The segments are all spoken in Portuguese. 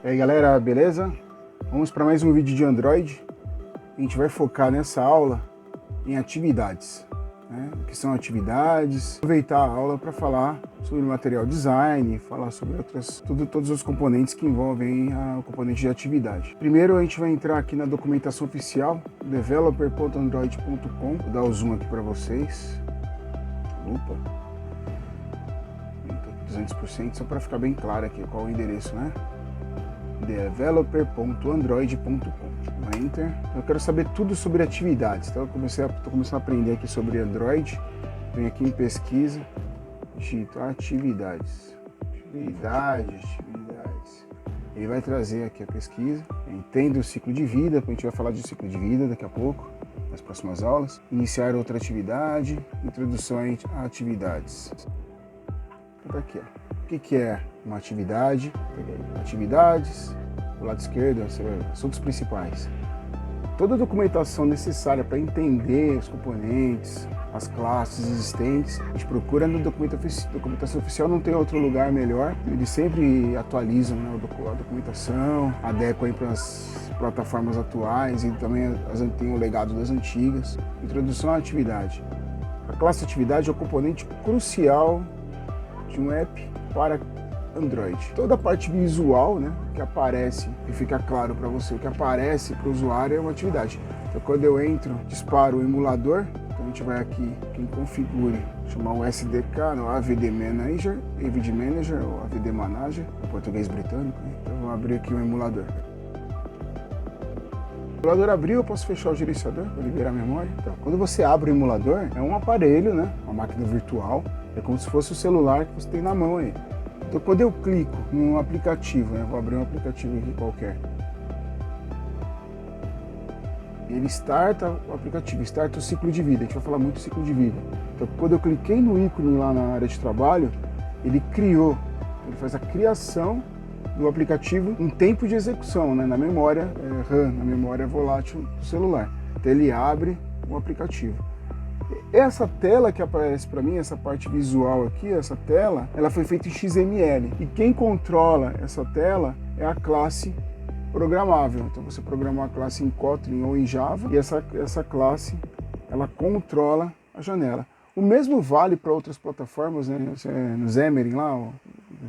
E aí galera, beleza? Vamos para mais um vídeo de Android. A gente vai focar nessa aula em atividades, né? O que são atividades, aproveitar a aula para falar sobre material design, falar sobre todos os componentes que envolvem o componente de atividade. Primeiro a gente vai entrar aqui na documentação oficial, developer.android.com. Vou dar o zoom aqui para vocês. Opa! 200%, só para ficar bem claro aqui qual é o endereço, né? developer.android.com. Enter. Eu quero saber tudo sobre atividades. Então estou começando a aprender aqui sobre Android. Venho aqui em pesquisa, digito atividades. Atividades. Ele vai trazer aqui a pesquisa. Entenda o ciclo de vida, a gente vai falar de ciclo de vida daqui a pouco, nas próximas aulas. Iniciar outra atividade, introdução a atividades. Então, aqui, ó. O que é uma atividade? Atividades, do lado esquerdo, você vai ver assuntos principais. Toda a documentação necessária para entender os componentes, as classes existentes, a gente procura na documentação oficial, não tem outro lugar melhor. Eles sempre atualizam, né, a documentação, adequam para as plataformas atuais e também tem o legado das antigas. Introdução à atividade. A classe atividade é o componente crucial de um app para Android. Toda a parte visual, né, que aparece e fica claro para você, o que aparece para o usuário é uma atividade. Então quando eu entro, disparo o emulador, então a gente vai aqui em configure, chamar o SDK, no AVD Manager, ou AVD Manager, em português britânico, né? Então vou abrir aqui o emulador. O emulador abriu, eu posso fechar o gerenciador para liberar a memória. Então, quando você abre o emulador, é um aparelho, né, uma máquina virtual, é como se fosse o celular que você tem na mão aí. Então quando eu clico num aplicativo, né, vou abrir um aplicativo aqui qualquer, ele starta o aplicativo, starta o ciclo de vida, a gente vai falar muito do ciclo de vida. Então quando eu cliquei no ícone lá na área de trabalho, ele faz a criação do aplicativo em tempo de execução, né, na memória RAM, na memória volátil do celular. Então ele abre o aplicativo. Essa tela que aparece para mim, essa parte visual aqui, essa tela, ela foi feita em XML. E quem controla essa tela é a classe programável. Então você programa a classe em Kotlin ou em Java e essa classe, ela controla a janela. O mesmo vale para outras plataformas, né? No Xamarin lá,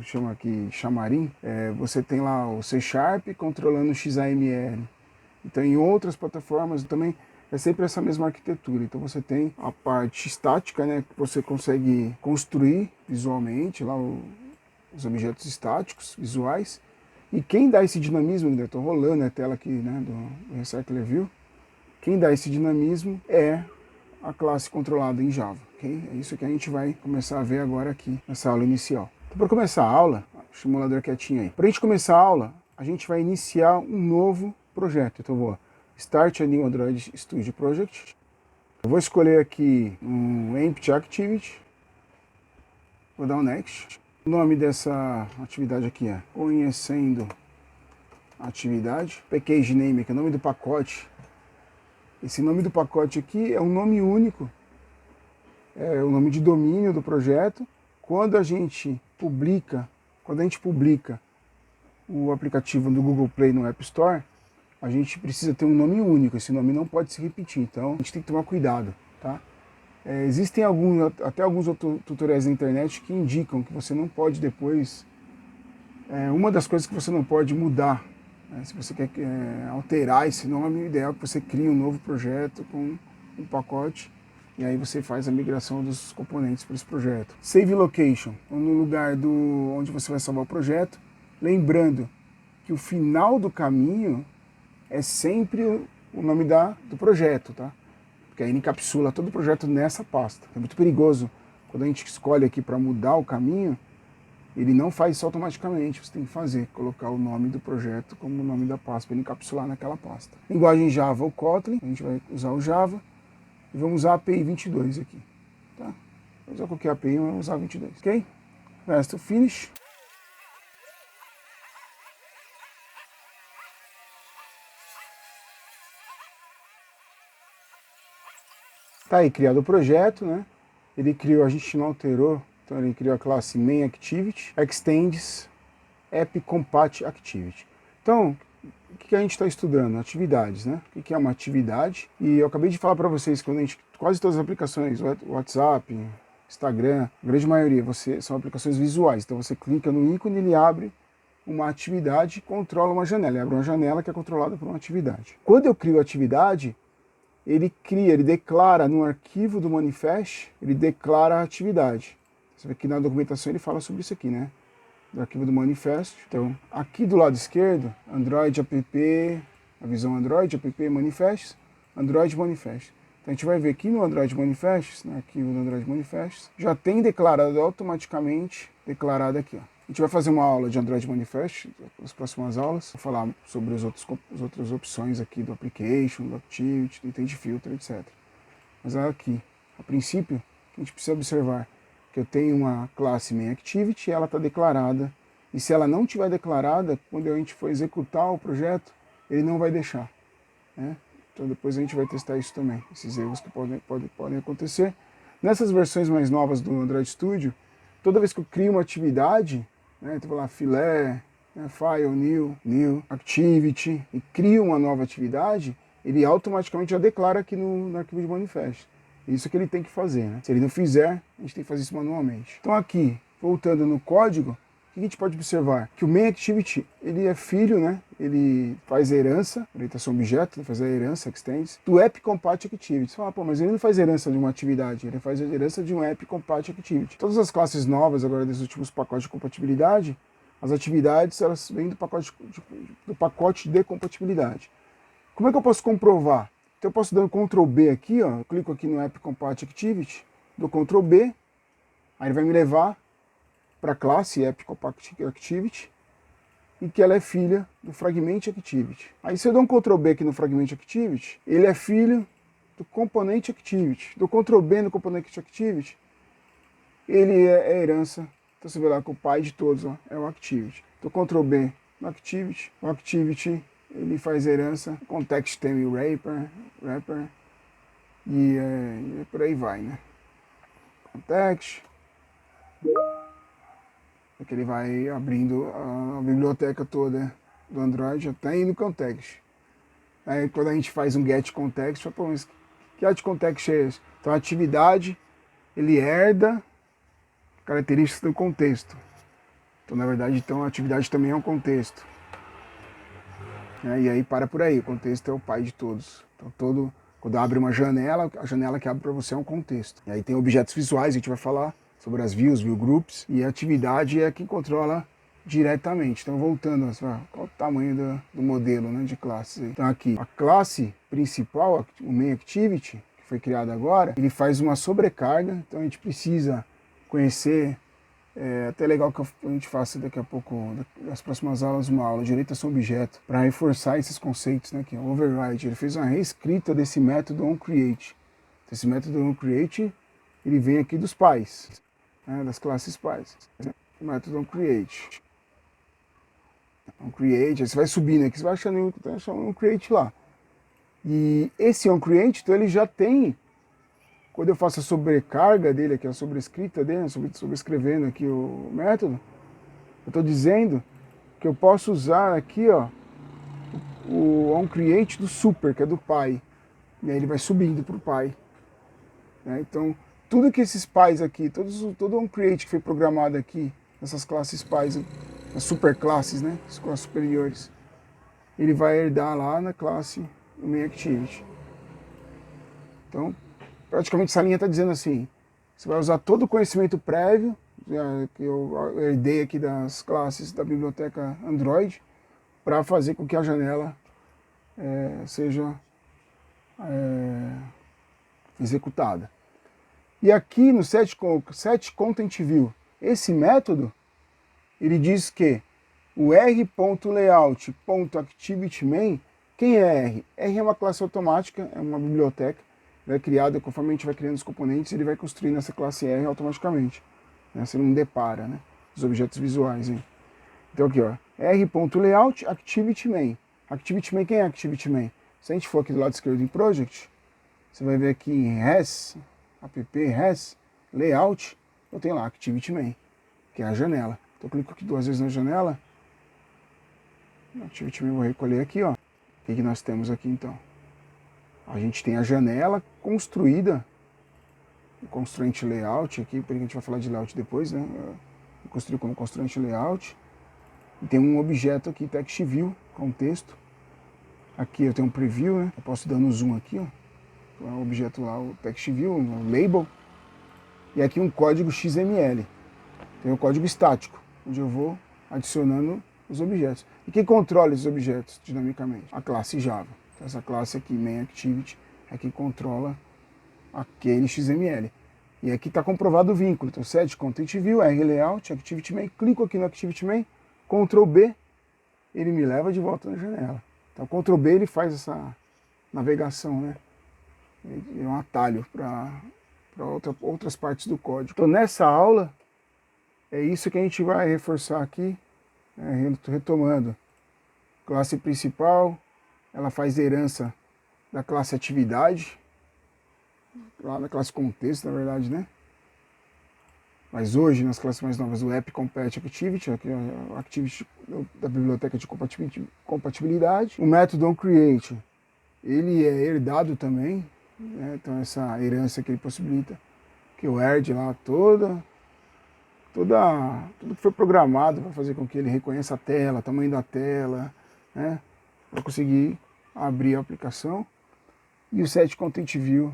chama aqui Xamarin, você tem lá o C# controlando o XAML. Então em outras plataformas também é sempre essa mesma arquitetura. Então você tem a parte estática, né, que você consegue construir visualmente lá os objetos estáticos, visuais. E quem dá esse dinamismo, né, estou rolando a tela aqui, né, do Recycler View, quem dá esse dinamismo é a classe controlada em Java. Okay? É isso que a gente vai começar a ver agora aqui nessa aula inicial. Então, para começar a aula, deixa o emulador quietinho aí. Para a gente começar a aula, a gente vai iniciar um novo projeto. Então eu vou Start a New Android Studio Project. Eu vou escolher aqui um Empty Activity. Vou dar um Next. O nome dessa atividade aqui é Conhecendo Atividade. Package Name, que é o nome do pacote. Esse nome do pacote aqui é um nome único. É o nome de domínio do projeto. Quando a gente publica o aplicativo do Google Play no App Store, a gente precisa ter um nome único, esse nome não pode se repetir, então a gente tem que tomar cuidado, tá? Existem até alguns tutoriais na internet que indicam que você não pode depois, uma das coisas que você não pode mudar, né? Se você quer alterar esse nome, o ideal é que você crie um novo projeto com um pacote e aí você faz a migração dos componentes para esse projeto. Save Location, no lugar onde você vai salvar o projeto, lembrando que o final do caminho é sempre o nome do projeto, tá? Porque aí ele encapsula todo o projeto nessa pasta. É muito perigoso. Quando a gente escolhe aqui para mudar o caminho, ele não faz isso automaticamente. Você tem que colocar o nome do projeto como o nome da pasta, para ele encapsular naquela pasta. Linguagem Java ou Kotlin, a gente vai usar o Java. E vamos usar a API 22 aqui, tá? Vou usar qualquer API, mas vamos usar a 22, ok? Resto Finish. Tá aí criado o projeto, né? A gente não alterou, então ele criou a classe Main Activity, Extends App Compat Activity. Então, o que a gente está estudando? Atividades, né? O que é uma atividade? E eu acabei de falar para vocês, quando quase todas as aplicações, WhatsApp, Instagram, a grande maioria, são aplicações visuais. Então você clica no ícone, ele abre uma atividade e controla uma janela. Ele abre uma janela que é controlada por uma atividade. Quando eu crio a atividade, ele declara no arquivo do manifest, ele declara a atividade. Você vê que na documentação ele fala sobre isso aqui, né? Do arquivo do manifest. Então, aqui do lado esquerdo, Android app, a visão Android app manifest, Android manifest. Então a gente vai ver aqui no Android manifest, no arquivo do Android manifest, já tem declarado automaticamente, declarado aqui, ó. A gente vai fazer uma aula de Android Manifest nas próximas aulas. Vou falar sobre as outras opções aqui do Application, do Activity, do Intent Filter, etc. Mas aqui, a princípio, a gente precisa observar que eu tenho uma classe main activity, ela está declarada. E se ela não estiver declarada, quando a gente for executar o projeto, ele não vai deixar, né? Então depois a gente vai testar isso também, esses erros que podem acontecer. Nessas versões mais novas do Android Studio, toda vez que eu crio uma atividade, né, então vou lá, filé, né, file, new, activity, e crio uma nova atividade, ele automaticamente já declara aqui no arquivo de manifest. Isso que ele tem que fazer, né? Se ele não fizer, a gente tem que fazer isso manualmente. Então aqui, voltando no código, o que a gente pode observar? Que o main activity, ele é filho, né? Ele faz a herança, orientação objeto, ele faz a herança, extends, do app compat activity. Você fala, pô, mas ele não faz herança de uma atividade, ele faz a herança de um app compat activity. Todas as classes novas agora desses últimos pacotes de compatibilidade, as atividades, elas vêm do pacote de compatibilidade. Como é que eu posso comprovar? Então eu posso dar um Ctrl B aqui, ó, eu clico aqui no app compat activity, dou Ctrl B, aí ele vai me levar para a classe app compat activity, e que ela é filha do fragment activity. Aí se eu dou um Ctrl B aqui no fragment activity, ele é filho do componente activity. Do Ctrl B no componente activity, ele é herança. Então você vê lá que o pai de todos, ó, é o activity. Do Ctrl B no activity, o activity ele faz herança, context tem o wrapper, e por aí vai, né? Context, é que ele vai abrindo a biblioteca toda do Android até no context. Aí quando a gente faz um get context, fala, pô, mas que get context é esse? Então a atividade, ele herda características do contexto. Então na verdade, então, a atividade também é um contexto. E aí para por aí, o contexto é o pai de todos. Então quando abre uma janela, a janela que abre para você é um contexto. E aí tem objetos visuais, a gente vai falar sobre as views, view groups, e a atividade é quem controla diretamente. Então voltando, qual o tamanho do modelo, né, de classes aí. Então aqui, a classe principal, o main activity, que foi criado agora, ele faz uma sobrecarga, então a gente precisa conhecer. É até legal que a gente faça daqui a pouco, nas próximas aulas, uma aula de orientação objeto, para reforçar esses conceitos, né, que é o override. Ele fez uma reescrita desse método onCreate. Esse método onCreate, ele vem aqui dos pais, né, das classes pais. O método onCreate. OnCreate, aí você vai subindo aqui, você vai achando um onCreate lá. E esse onCreate, então ele já tem. Quando eu faço a sobrecarga dele aqui, a sobrescrita dele, sobrescrevendo aqui o método, eu estou dizendo que eu posso usar aqui, ó, o onCreate do super, que é do pai. E aí ele vai subindo para o pai. Né? Então, tudo que esses pais aqui, todo onCreate que foi programado aqui, nessas classes pais, as superclasses, né, as classes superiores, ele vai herdar lá na classe main activity. Então, praticamente essa linha está dizendo assim, você vai usar todo o conhecimento prévio que eu herdei aqui das classes da biblioteca Android para fazer com que a janela seja executada. E aqui no set content view, esse método, ele diz que o r.layout.activityMain, quem é R? R é uma classe automática, é uma biblioteca, é criada, conforme a gente vai criando os componentes, ele vai construindo essa classe R automaticamente. Né? Você não depara, né? Os objetos visuais. Hein? Então aqui, ó, r.layout activity_main. Activity_main, quem é activity_main? Se a gente for aqui do lado esquerdo em project, você vai ver aqui em res, res, layout, eu tenho lá activity_main, que é a janela. Então eu clico aqui 2 vezes na janela, Activity Main, vou recolher aqui, ó. O que nós temos aqui então? A gente tem a janela construída, o constraint layout aqui, porque a gente vai falar de layout depois, né? Construir como constraint layout. E tem um objeto aqui, text view, com texto. Aqui eu tenho um preview, né? Eu posso dar no zoom aqui, ó. Então, é o objeto lá, o text view, o label. E aqui um código XML. Tem o código estático, onde eu vou adicionando os objetos. E quem controla esses objetos dinamicamente? A classe Java. Então, essa classe aqui, MainActivity, é quem controla aquele XML. E aqui está comprovado o vínculo. Então, set content view, rlayout, Activity Main, clico aqui no Activity Main, Ctrl B, ele me leva de volta na janela. Então, Ctrl B ele faz essa navegação, né? Ele é um atalho para outras partes do código. Então, nessa aula, é isso que a gente vai reforçar aqui, né? Retomando. Classe principal, ela faz herança da classe atividade, lá na classe contexto, na verdade, né? Mas hoje, nas classes mais novas, o App Compete Activity, aqui é o Activity da biblioteca de compatibilidade. O método onCreate, ele é herdado também, né? Então essa herança que ele possibilita que eu herde lá tudo que foi programado para fazer com que ele reconheça a tela, tamanho da tela, né? Para conseguir abrir a aplicação. E o Set Content View,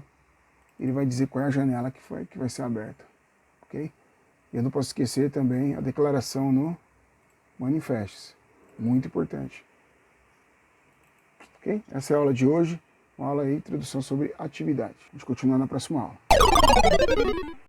ele vai dizer qual é a janela que vai ser aberta, ok? E eu não posso esquecer também a declaração no Manifests, muito importante. Ok? Essa é a aula de hoje, uma aula aí, introdução sobre atividade. A gente continua na próxima aula.